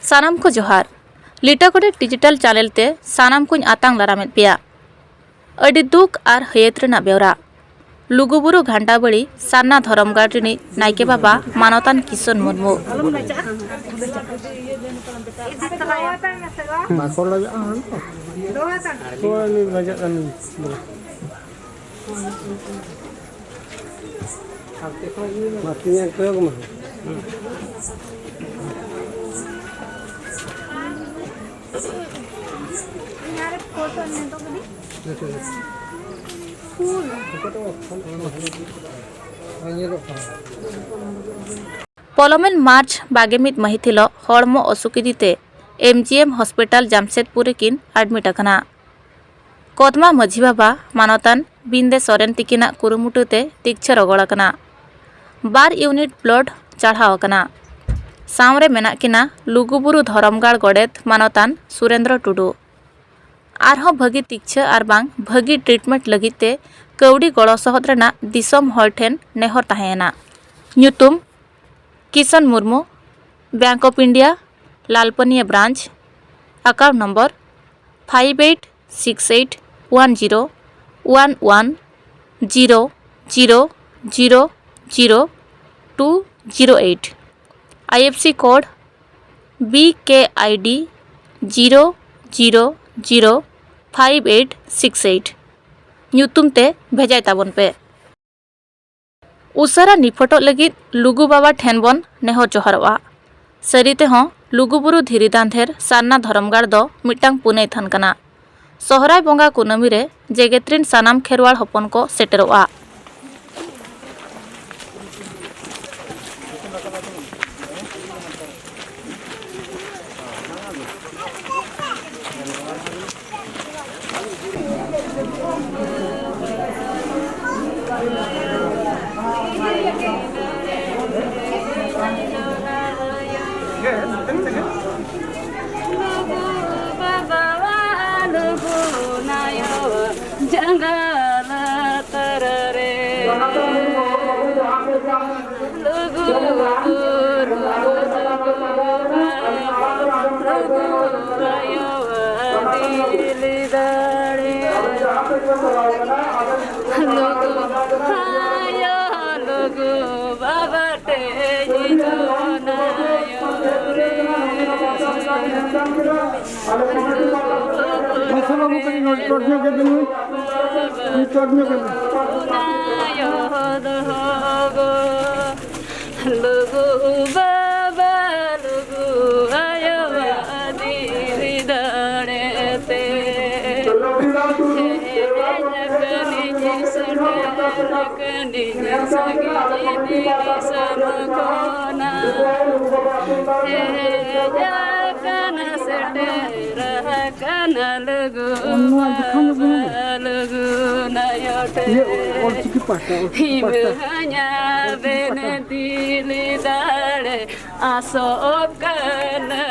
सानाम को जोहार लिटाकोडे digital channel ते सानाम को आतांग दारामेद पेया अडी दुख और हयत रेना बेवरा लुगुबुरु घंटाबाड़ी सारना धरमगाड़ रिनी नायके बाबा मानवतान किशन मुर्मू पलमेन मार्च 22 महिथिलो हड़मो असुकिदीते एमजीएम हॉस्पिटल जामशेदपुर किन एडमिट अकना कोदमा माझी बाबा मानवतान बिंदे सोरेन तिकिना कुरुमुटुते तिक्छे रगड़कना 2 यूनिट ब्लड चढ़ाव अकना सामरे मेना किना लुगुबुरु धरमगाड़ गड़ेत मानवतान सुरेंद्र टुडू आरहों भगी तिक्छे आर बांग भगी ट्रीटमेंट लगिते कौड़ी गड़ो सहद रेना दिसम हर ठेन नेहर ताहेना ᱧᱩᱛᱩᱢ Kishan Murmu bank of India Lalpania branch account number 58681110000208 IFC code BKID 0005868 ᱧᱩᱛᱩᱢ ते भेजाय ताबन पे उसारा निफटो लगित लुगु बाबा ठेन बन नेहर जोहारोआ सरीते हों लुगुबुरु धीरी दांधेर सारना धरमगाड़ दो मिटांग पुने थान कना सोहराय बोंगा कुनामी रे जेगेत्रिन सानाम खेरवाड़ हपन को सेटेरोआ जंगल तररे लुगु बाबा लुगु आयो आदि दड़ेते जगनी जिसने सगी सनकोना जगना सटे रहकन लुगु लुगु नयोटे हिमहanya benedili dare asokana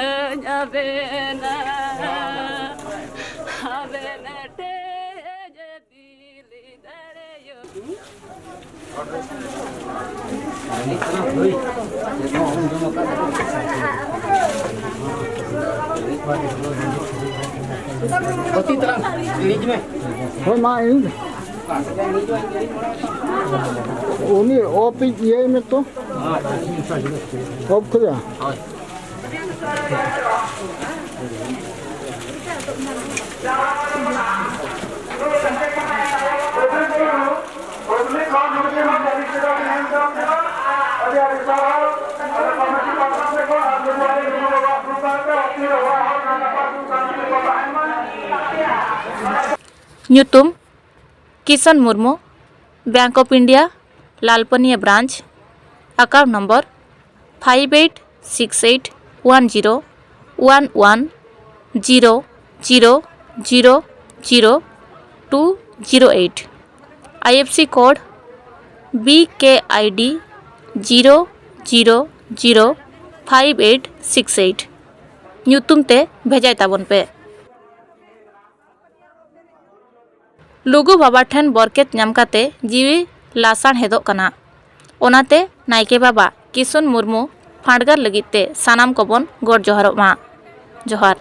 nyabena abenate jedili dare yo होती तरह लीज में हो माइन ओनी ओपी ये में तो ओप खुदा ᱧᱩᱛᱩᱢ Kishan Murmu bank of India Lalpania branch account number 58681110000208 IFC code BKID 0005868 ᱧᱩᱛᱩᱢ ते भेजाय ताबन पे लुगु बाबा ठेन बरकेत नाम जीवी लासाण हेदोग कना ओनाते नायके बाबा किशन मुर्मू फाड़गार लगिते सानाम कोबन गॉड जोहारोमा जोहार।